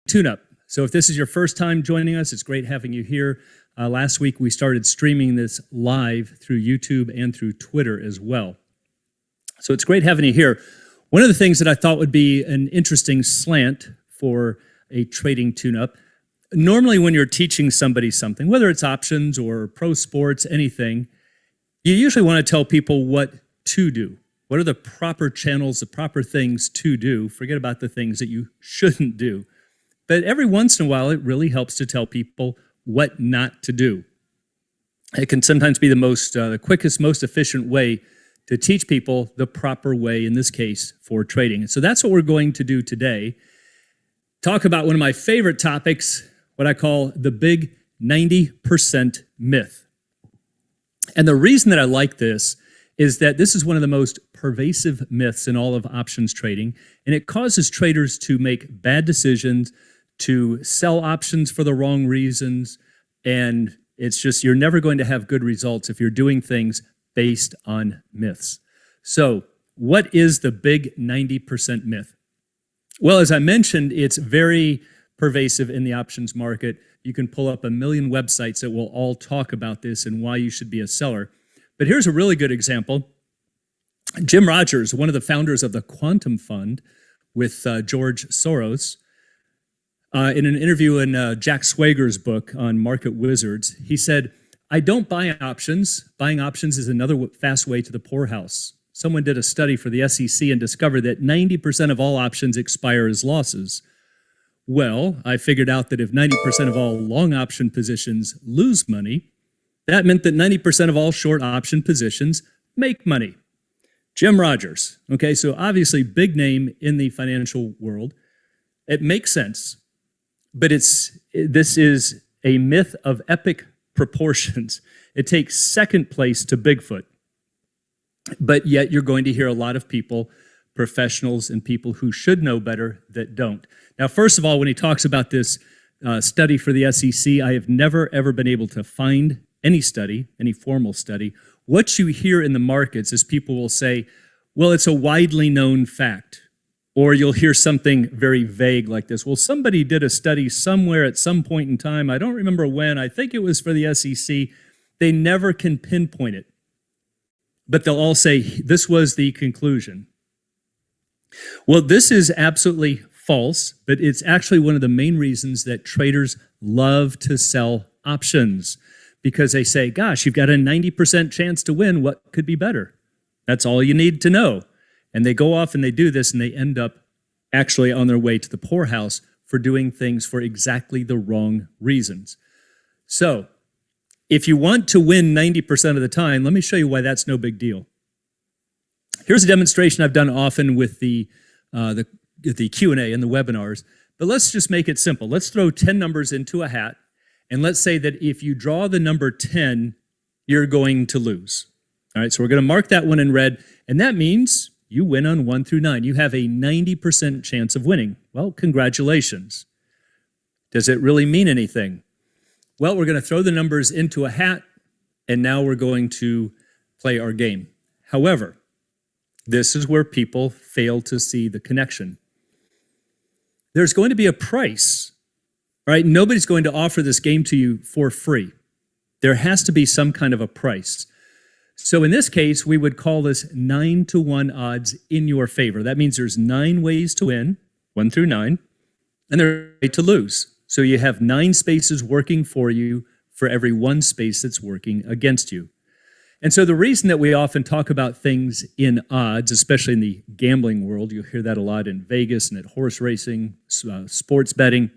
tune-up. So if this is your first time joining us, it's great having you here. Last week, we started streaming this live through YouTube and through Twitter as well. So it's great having you here. One of the things that I thought would be an interesting slant for a trading tune-up, normally when you're teaching somebody something, whether it's options or pro sports, anything, you usually want to tell people what to do. What are the proper channels, the proper things to do? Forget about the things that you shouldn't do. But every once in a while, it really helps to tell people what not to do. It can sometimes be the quickest, most efficient way to teach people the proper way, in this case, for trading. And so that's what we're going to do today. Talk about one of my favorite topics, what I call the big 90% myth. And the reason that I like this is that this is one of the most pervasive myths in all of options trading, and it causes traders to make bad decisions, to sell options for the wrong reasons, and it's just, you're never going to have good results if you're doing things based on myths. So, what is the big 90% myth? Well, as I mentioned, it's very pervasive in the options market. You can pull up a million websites that will all talk about this and why you should be a seller. But here's a really good example. Jim Rogers, one of the founders of the Quantum Fund with George Soros, in an interview in Jack Swager's book on Market Wizards, he said, "I don't buy options. Buying options is another fast way to the poorhouse. Someone did a study for the SEC and discovered that 90% of all options expire as losses. Well, I figured out that if 90% of all long option positions lose money, that meant that 90% of all short option positions make money." Jim Rogers, okay, so obviously big name in the financial world. It makes sense, but this is a myth of epic proportions. It takes second place to Bigfoot, but yet you're going to hear a lot of people, professionals and people who should know better, that don't. Now, first of all, when he talks about this study for the SEC, I have never, ever been able to find any study, any formal study. What you hear in the markets is people will say, well, it's a widely known fact. Or you'll hear something very vague like this. Well, somebody did a study somewhere at some point in time. I don't remember when. I think it was for the SEC. They never can pinpoint it. But they'll all say, this was the conclusion. Well, this is absolutely false, but it's actually one of the main reasons that traders love to sell options, because they say, gosh, you've got a 90% chance to win. What could be better? That's all you need to know. And they go off and they do this, and they end up actually on their way to the poorhouse for doing things for exactly the wrong reasons. So, if you want to win 90% of the time, let me show you why that's no big deal. Here's a demonstration I've done often with the Q&A and the webinars, but let's just make it simple. Let's throw 10 numbers into a hat, and let's say that if you draw the number 10, you're going to lose. All right, so we're going to mark that one in red, and that means you win on 1 through 9. You have a 90% chance of winning. Well, congratulations. Does it really mean anything? Well, we're going to throw the numbers into a hat, and now we're going to play our game. However, this is where people fail to see the connection. There's going to be a price, right? Nobody's going to offer this game to you for free. There has to be some kind of a price. So in this case, we would call this 9-to-1 odds in your favor. That means there's 9 ways to win, 1 through 9, and there's 8 to lose. So you have 9 spaces working for you for every 1 space that's working against you. And so the reason that we often talk about things in odds, especially in the gambling world, you'll hear that a lot in Vegas and at horse racing, sports betting,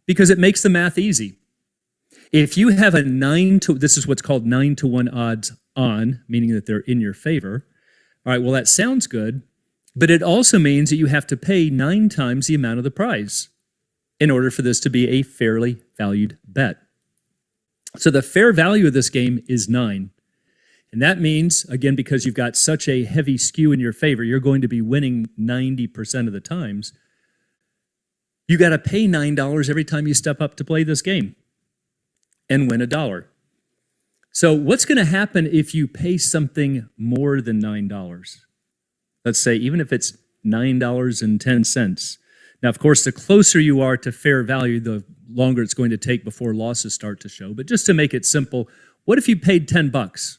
because it makes the math easy. If you have this is what's called 9-to-1 odds on, meaning that they're in your favor. All right, well, that sounds good, but it also means that you have to pay 9 times the amount of the prize in order for this to be a fairly valued bet. So the fair value of this game is 9. And that means, again, because you've got such a heavy skew in your favor, you're going to be winning 90% of the times. You got to pay $9 every time you step up to play this game and win $1. So what's going to happen if you pay something more than $9? Let's say even if it's $9.10. Now, of course, the closer you are to fair value, the longer it's going to take before losses start to show. But just to make it simple, what if you paid 10 bucks?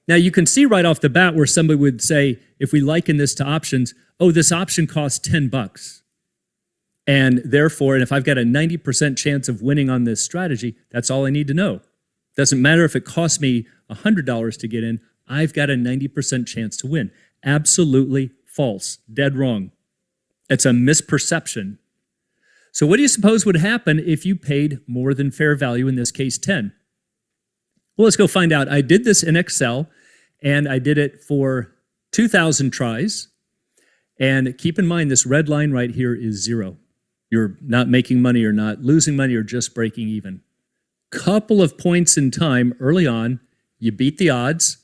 Now, you can see right off the bat where somebody would say, if we liken this to options, oh, this option costs 10 bucks. And therefore, and if I've got a 90% chance of winning on this strategy, that's all I need to know. Doesn't matter if it costs me $100 to get in, I've got a 90% chance to win. Absolutely false, dead wrong. It's a misperception. So what do you suppose would happen if you paid more than fair value, in this case 10? Well, let's go find out. I did this in Excel, and I did it for 2,000 tries. And keep in mind, this red line right here is 0. You're not making money, or not losing money, or just breaking even. Couple of points in time early on, you beat the odds,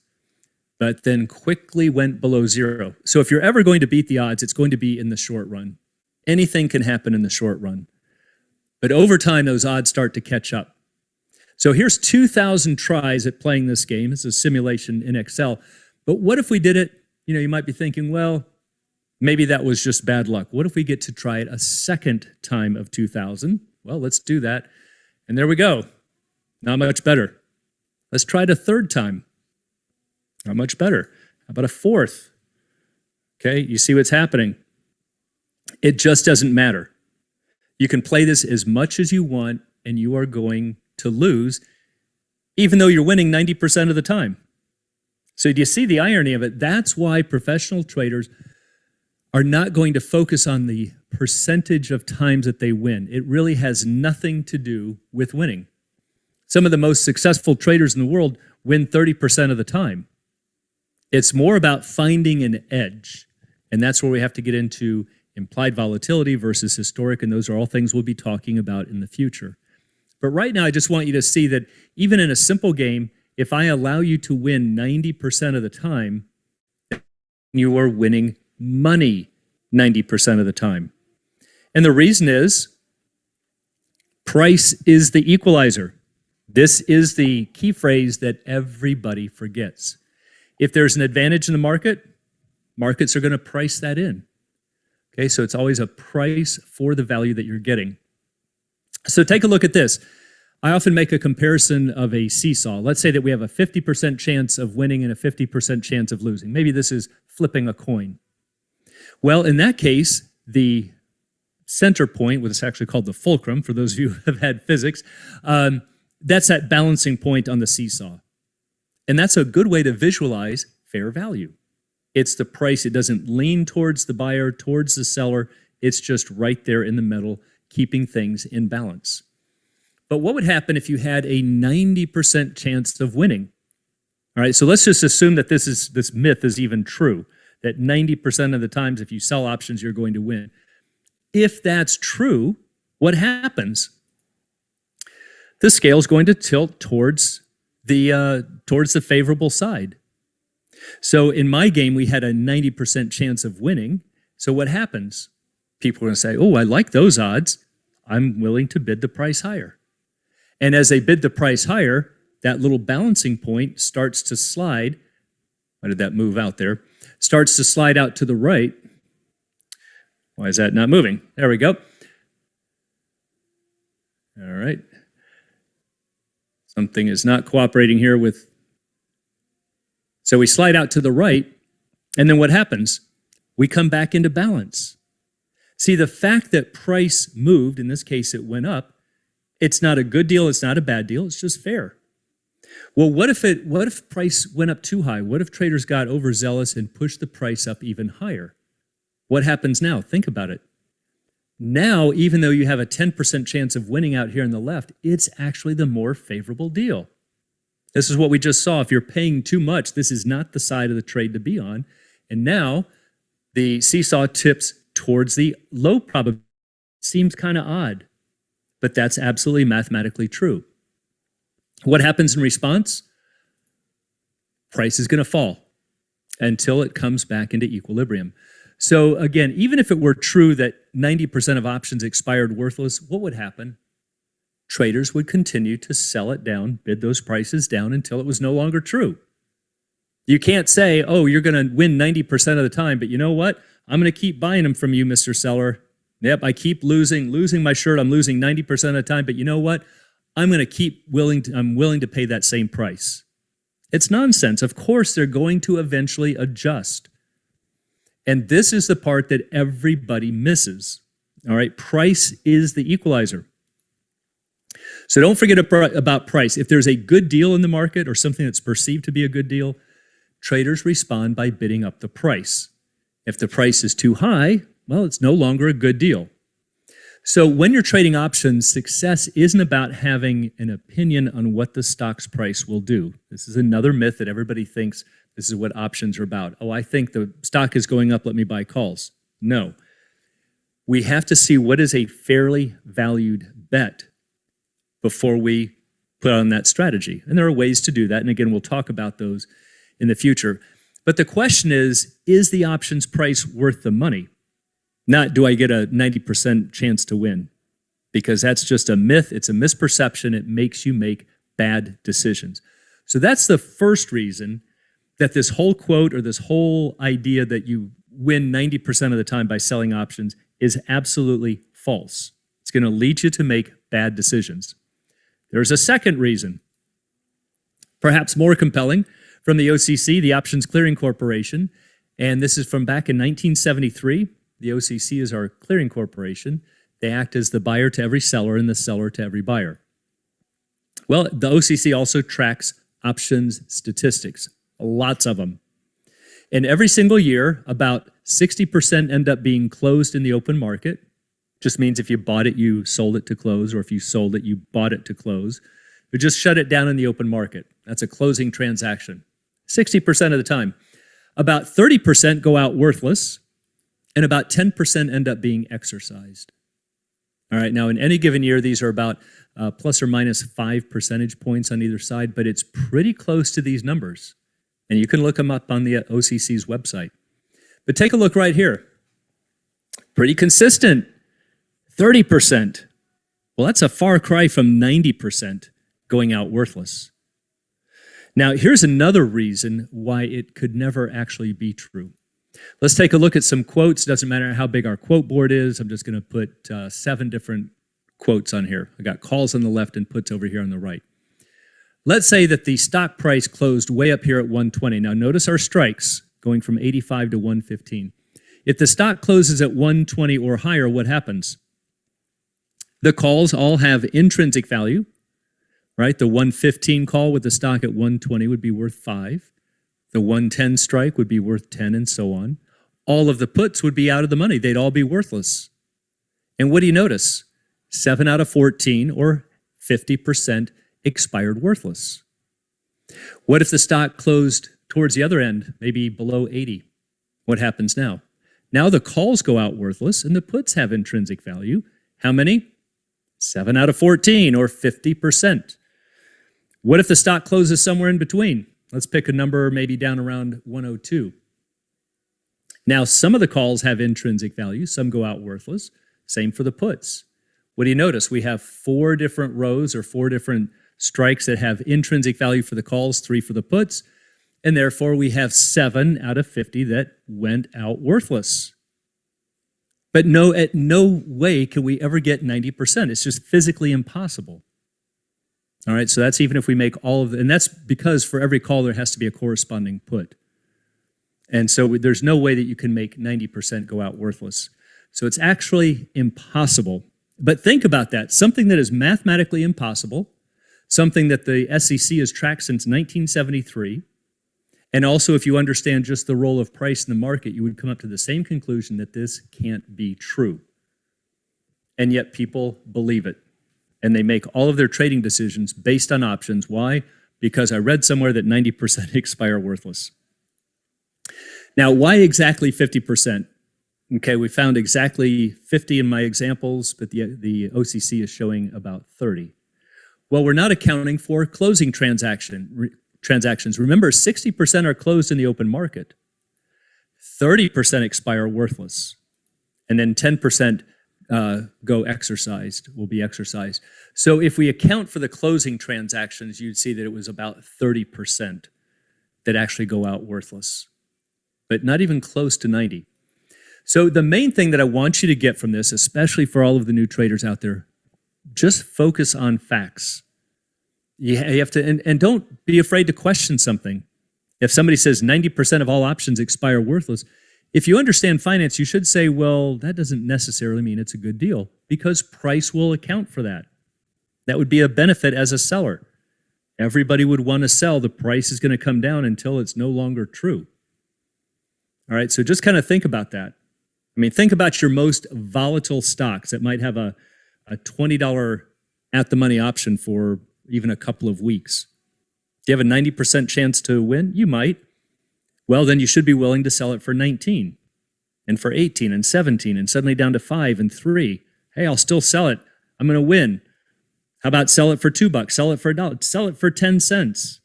but then quickly went below 0. So if you're ever going to beat the odds, it's going to be in the short run. Anything can happen in the short run. But over time, those odds start to catch up. So here's 2,000 tries at playing this game. It's a simulation in Excel. But what if we did it, you might be thinking, well, maybe that was just bad luck. What if we get to try it a second time of 2,000? Well, let's do that. And there we go. Not much better. Let's try it a third time. Not much better. How about a fourth? Okay, you see what's happening. It just doesn't matter. You can play this as much as you want, and you are going to lose, even though you're winning 90% of the time. So do you see the irony of it? That's why professional traders are not going to focus on the percentage of times that they win. It really has nothing to do with winning. Some of the most successful traders in the world win 30% of the time. It's more about finding an edge, and that's where we have to get into implied volatility versus historic, and those are all things we'll be talking about in the future. But right now, I just want you to see that even in a simple game, if I allow you to win 90% of the time, you are winning money 90% of the time. And the reason is price is the equalizer. This is the key phrase that everybody forgets. If there's an advantage in the market, markets are going to price that in. Okay, so it's always a price for the value that you're getting. So take a look at this. I often make a comparison of a seesaw. Let's say that we have a 50% chance of winning and a 50% chance of losing. Maybe this is flipping a coin. Well, in that case, the center point, what's actually called the fulcrum, for those of you who have had physics, that's that balancing point on the seesaw. And that's a good way to visualize fair value. It's the price. It doesn't lean towards the buyer, towards the seller. It's just right there in the middle, keeping things in balance. But what would happen if you had a 90% chance of winning? All right, so let's just assume that this myth is even true, that 90% of the times if you sell options, you're going to win. If that's true, what happens? The scale is going to tilt towards the favorable side. So in my game, we had a 90% chance of winning. So what happens? People are going to say, oh, I like those odds. I'm willing to bid the price higher. And as they bid the price higher, that little balancing point starts to slide. Why did that move out there? Starts to slide out to the right. Why is that not moving? There we go. All right. Something is not cooperating here with... So we slide out to the right, and then what happens? We come back into balance. See, the fact that price moved, in this case it went up, it's not a good deal, it's not a bad deal, it's just fair. Well, what if price went up too high? What if traders got overzealous and pushed the price up even higher? What happens now? Think about it. Now, even though you have a 10% chance of winning out here on the left, it's actually the more favorable deal. This is what we just saw. If you're paying too much, this is not the side of the trade to be on. And now the seesaw tips towards the low probability. Seems kind of odd, but that's absolutely mathematically true. What happens in response? Price is going to fall until it comes back into equilibrium. So again, even if it were true that 90% of options expired worthless, what would happen? Traders would continue to sell it down, bid those prices down until it was no longer true. You can't say, oh, you're going to win 90% of the time, but you know what? I'm going to keep buying them from you, Mr. Seller, Yep, I keep losing my shirt. I'm losing 90% of the time, but you know what? I'm willing to pay that same price. It's nonsense. Of course, they're going to eventually adjust. And this is the part that everybody misses. All right, price is the equalizer. So don't forget about price. If there's a good deal in the market or something that's perceived to be a good deal, traders respond by bidding up the price. If the price is too high, well, it's no longer a good deal. So when you're trading options, success isn't about having an opinion on what the stock's price will do. This is another myth that everybody thinks this is what options are about. Oh, I think the stock is going up, let me buy calls. No. We have to see what is a fairly valued bet before we put on that strategy. And there are ways to do that. And again, we'll talk about those in the future. But the question is the options price worth the money? Not, do I get a 90% chance to win? Because that's just a myth. It's a misperception. It makes you make bad decisions. So that's the first reason that this whole quote or this whole idea that you win 90% of the time by selling options is absolutely false. It's going to lead you to make bad decisions. There's a second reason, perhaps more compelling, from the OCC, the Options Clearing Corporation, and this is from back in 1973. The OCC is our clearing corporation. They act as the buyer to every seller and the seller to every buyer. Well, the OCC also tracks options statistics, lots of them. And every single year, about 60% end up being closed in the open market. Just means if you bought it, you sold it to close, or if you sold it, you bought it to close. You just shut it down in the open market. That's a closing transaction. 60% of the time. About 30% go out worthless, and about 10% end up being exercised. All right, now in any given year, these are about plus or minus 5 percentage points on either side, but it's pretty close to these numbers. And you can look them up on the OCC's website. But take a look right here. Pretty consistent, 30%. Well, that's a far cry from 90% going out worthless. Now, here's another reason why it could never actually be true. Let's take a look at some quotes. Doesn't matter how big our quote board is. I'm just going to put 7 different quotes on here. I got calls on the left and puts over here on the right. Let's say that the stock price closed way up here at 120. Now, notice our strikes going from 85 to 115. If the stock closes at 120 or higher, what happens? The calls all have intrinsic value, right? The 115 call with the stock at 120 would be worth 5. The 110 strike would be worth 10, and so on. All of the puts would be out of the money. They'd all be worthless. And what do you notice? 7 out of 14, or 50%, expired worthless. What if the stock closed towards the other end, maybe below 80? What happens now? Now the calls go out worthless, and the puts have intrinsic value. How many? 7 out of 14, or 50%. What if the stock closes somewhere in between? Let's pick a number maybe down around 102. Now, some of the calls have intrinsic value. Some go out worthless. Same for the puts. What do you notice? We have 4 different rows or 4 different strikes that have intrinsic value for the calls, 3 for the puts, and therefore we have 7 out of 50 that went out worthless. But at no way can we ever get 90%. It's just physically impossible. All right, so that's even if we make all of it, and that's because for every call there has to be a corresponding put. And so there's no way that you can make 90% go out worthless. So it's actually impossible. But think about that. Something that is mathematically impossible, something that the SEC has tracked since 1973, and also if you understand just the role of price in the market, you would come up to the same conclusion that this can't be true. And yet people believe it. And they make all of their trading decisions based on options. Why? Because I read somewhere that 90% expire worthless. Now, why exactly 50%? Okay, we found exactly 50 in my examples, but the OCC is showing about 30. Well, we're not accounting for closing transactions. Remember, 60% are closed in the open market. 30% expire worthless. And then 10% will be exercised. So if we account for the closing transactions, you'd see that it was about 30% that actually go out worthless, but not even close to 90. So the main thing that I want you to get from this, especially for all of the new traders out there, just focus on facts. You have to, and don't be afraid to question something. If somebody says 90% of all options expire worthless, if you understand finance, you should say, well, that doesn't necessarily mean it's a good deal, because price will account for that. That would be a benefit as a seller. Everybody would want to sell. The price is going to come down until it's no longer true. All right, so just kind of think about that. I mean, think about your most volatile stocks that might have a $20 at-the-money option for even a couple of weeks. Do you have a 90% chance to win? You might. Well, then you should be willing to sell it for 19 and for 18 and 17 and suddenly down to 5 and 3. Hey, I'll still sell it. I'm going to win. How about sell it for $2? Sell it for $1. Sell it for 10 cents.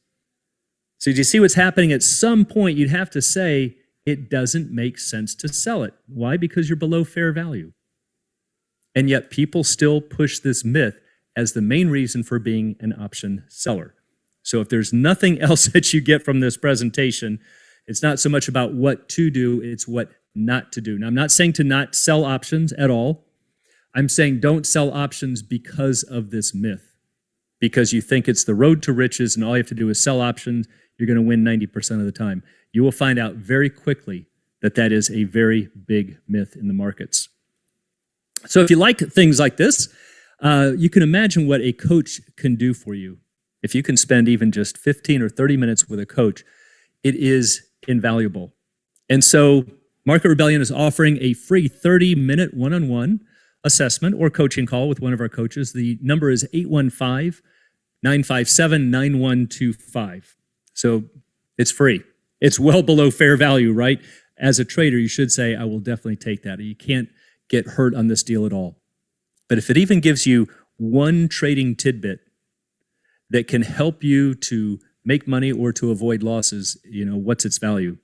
So do you see what's happening? At some point, you'd have to say it doesn't make sense to sell it. Why? Because you're below fair value. And yet people still push this myth as the main reason for being an option seller. So if there's nothing else that you get from this presentation, it's not so much about what to do, it's what not to do. Now, I'm not saying to not sell options at all. I'm saying don't sell options because of this myth, because you think it's the road to riches and all you have to do is sell options, you're going to win 90% of the time. You will find out very quickly that that is a very big myth in the markets. So if you like things like this, you can imagine what a coach can do for you. If you can spend even just 15 or 30 minutes with a coach, it is invaluable. And so Market Rebellion is offering a free 30-minute one-on-one assessment or coaching call with one of our coaches. The number is 815-957-9125. So it's free. It's well below fair value, right? As a trader, you should say, I will definitely take that. You can't get hurt on this deal at all. But if it even gives you one trading tidbit that can help you to make money or to avoid losses, what's its value?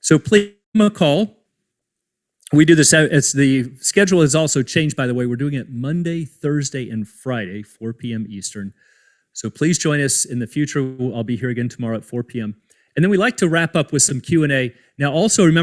So please give them a call. We do this, the schedule has also changed, by the way. We're doing it Monday, Thursday, and Friday, 4 p.m. Eastern. So please join us in the future. I'll be here again tomorrow at 4 p.m. And then we like to wrap up with some Q&A. Now also remember,